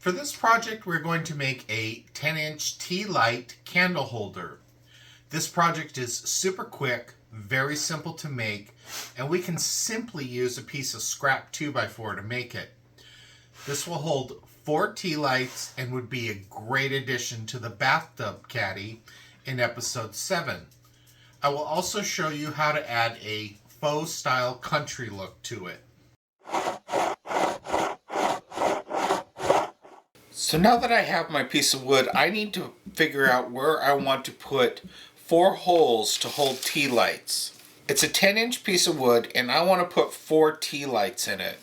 For this project, we're going to make a 10-inch Tealight candle holder. This project is super quick, very simple to make, and we can simply use a piece of scrap 2x4 to make it. This will hold 4 tea lights and would be a great addition to the bathtub caddy in episode 7. I will also show you how to add a faux style country look to it. So now that I have my piece of wood, I need to figure out where I want to put 4 holes to hold tea lights. It's a 10-inch piece of wood and I want to put 4 tea lights in it.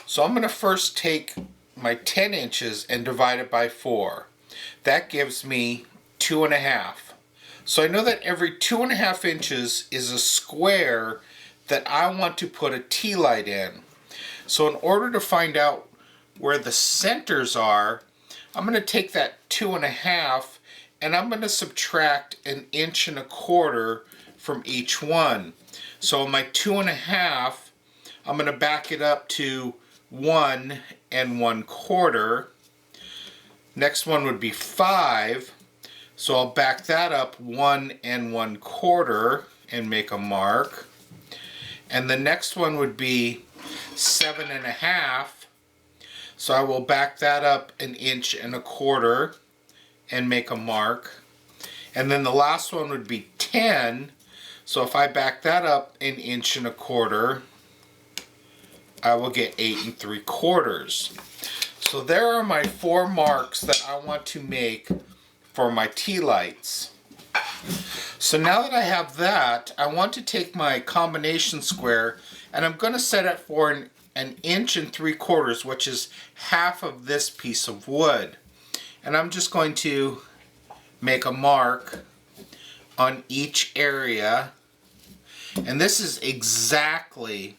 So I'm going to first take my 10 inches and divide it by 4. That gives me 2.5. So I know that every 2.5 inches is a square that I want to put a tea light in. So in order to find out where the centers are, I'm going to take that 2.5 and I'm going to subtract 1.25 inches from each one. So my 2.5, I'm going to back it up to 1 1/4. Next one would be 5. So I'll back that up 1 1/4 and make a mark. And the next one would be 7.5. So I will back that up 1 1/4 inches and make a mark. And then the last one would be 10. So if I back that up 1 1/4 inches, I will get 8 3/4. So there are my 4 marks that I want to make for my tea lights. So now that I have that, I want to take my combination square and I'm going to set it for 1 3/4 inches, which is half of this piece of wood. And I'm just going to make a mark on each area. And this is exactly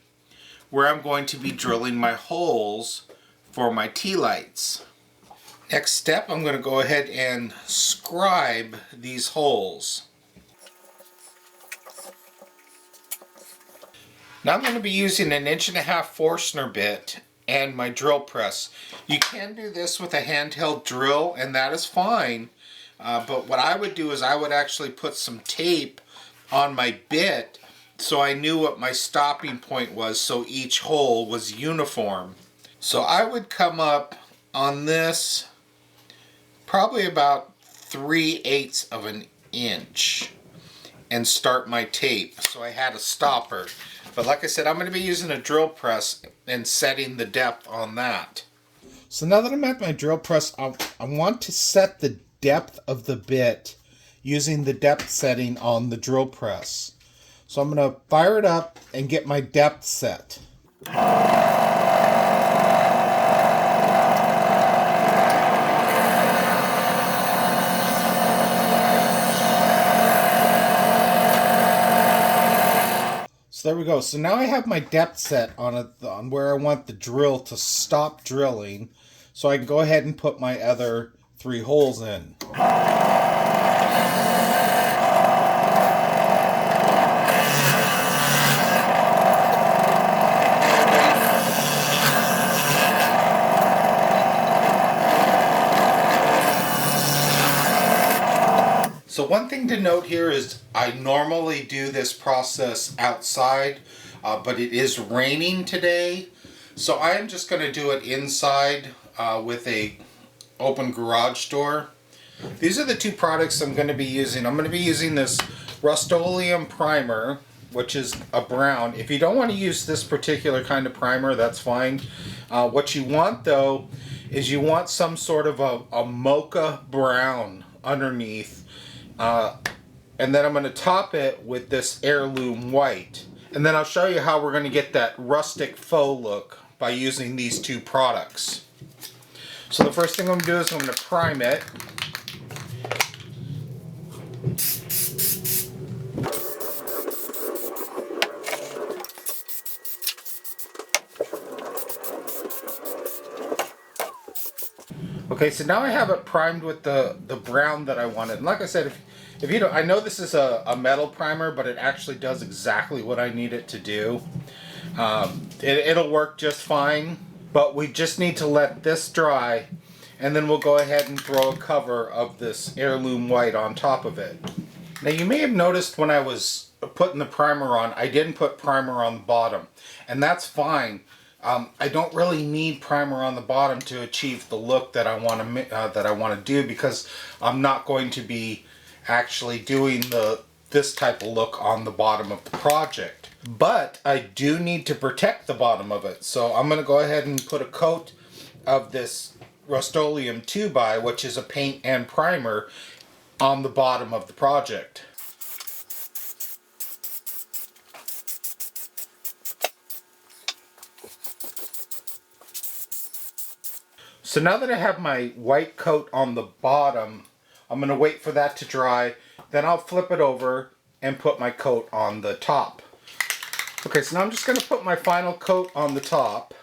where I'm going to be drilling my holes for my tea lights. Next step, I'm going to go ahead and scribe these holes. Now I'm going to be using 1.5 inch Forstner bit and my drill press. You can do this with a handheld drill and that is fine, but what I would do is I would actually put some tape on my bit so I knew what my stopping point was so each hole was uniform. So I would come up on this probably about 3/8 of an inch and start my tape. So I had a stopper. But like I said, I'm going to be using a drill press and setting the depth on that. So now that I'm at my drill press, I want to set the depth of the bit using the depth setting on the drill press. So I'm going to fire it up and get my depth set. So there we go. So now I have my depth set on where I want the drill to stop drilling. So I can go ahead and put my other 3 holes in. So one thing to note here is I normally do this process outside, but it is raining today. So I am just going to do it inside with a open garage door. These are the 2 products I'm going to be using. I'm going to be using this Rust-Oleum primer, which is a brown. If you don't want to use this particular kind of primer, that's fine. What you want though is you want some sort of a mocha brown underneath. And then I'm going to top it with this heirloom white. And then I'll show you how we're going to get that rustic faux look by using these 2 products. So the first thing I'm going to do is I'm going to prime it. Okay, so now I have it primed with the brown that I wanted. And like I said, if you don't, I know this is a metal primer, but it actually does exactly what I need it to do. It'll work just fine, but we just need to let this dry and then we'll go ahead and throw a cover of this heirloom white on top of it. Now you may have noticed when I was putting the primer on, I didn't put primer on the bottom, and that's fine. I don't really need primer on the bottom to achieve the look that I want to do, because I'm not going to be actually doing this type of look on the bottom of the project. But I do need to protect the bottom of it, so I'm going to go ahead and put a coat of this Rust-Oleum 2x, which is a paint and primer, on the bottom of the project. So now that I have my white coat on the bottom, I'm going to wait for that to dry, then I'll flip it over and put my coat on the top. Okay, so now I'm just going to put my final coat on the top.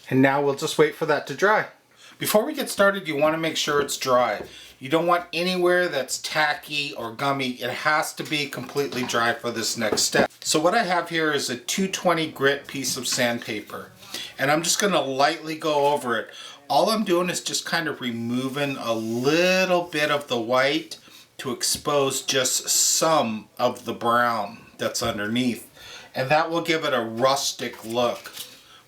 And now we'll just wait for that to dry. Before we get started, you want to make sure it's dry. You don't want anywhere that's tacky or gummy. It has to be completely dry for this next step. So what I have here is a 220 grit piece of sandpaper, and I'm just going to lightly go over it. All I'm doing is just kind of removing a little bit of the white to expose just some of the brown that's underneath, and that will give it a rustic look.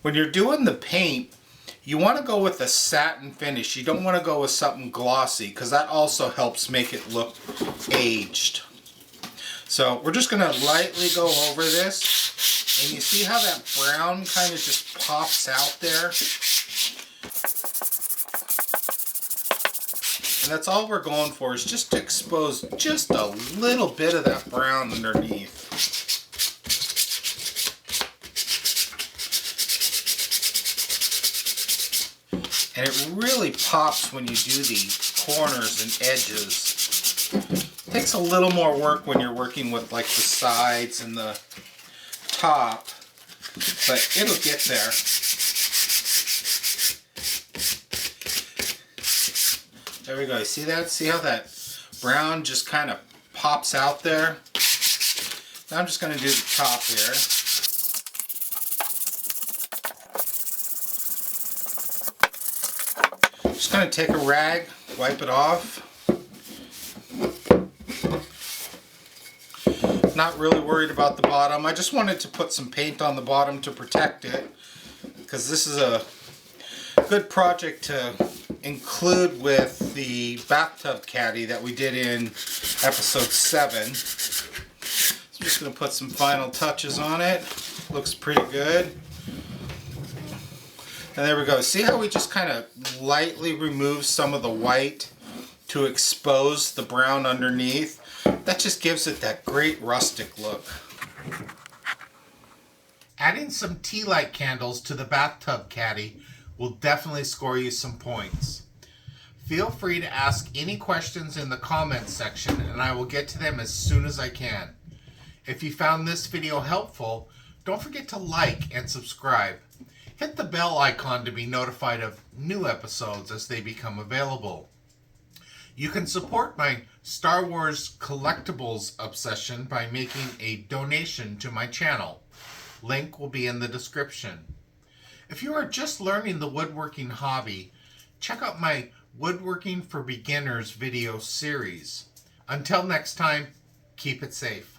When you're doing the paint, you want to go with a satin finish. You don't want to go with something glossy, because that also helps make it look aged. So we're just going to lightly go over this, and you see how that brown kind of just pops out there? And that's all we're going for, is just to expose just a little bit of that brown underneath. And it really pops when you do the corners and edges. It takes a little more work when you're working with like the sides and the top, but it'll get there. There we go. See that? See how that brown just kind of pops out there? Now I'm just going to do the top here. Just going to take a rag, wipe it off. Not really worried about the bottom. I just wanted to put some paint on the bottom to protect it, because this is a good project to include with the bathtub caddy that we did in episode 7. So I'm just going to put some final touches on it. Looks pretty good. And there we go. See how we just kind of lightly remove some of the white to expose the brown underneath? That just gives it that great rustic look. Adding some tea light candles to the bathtub caddy will definitely score you some points. Feel free to ask any questions in the comments section, and I will get to them as soon as I can. If you found this video helpful, don't forget to like and subscribe. Hit the bell icon to be notified of new episodes as they become available. You can support my Star Wars collectibles obsession by making a donation to my channel. Link will be in the description. If you are just learning the woodworking hobby, check out my Woodworking for Beginners video series. Until next time, keep it safe.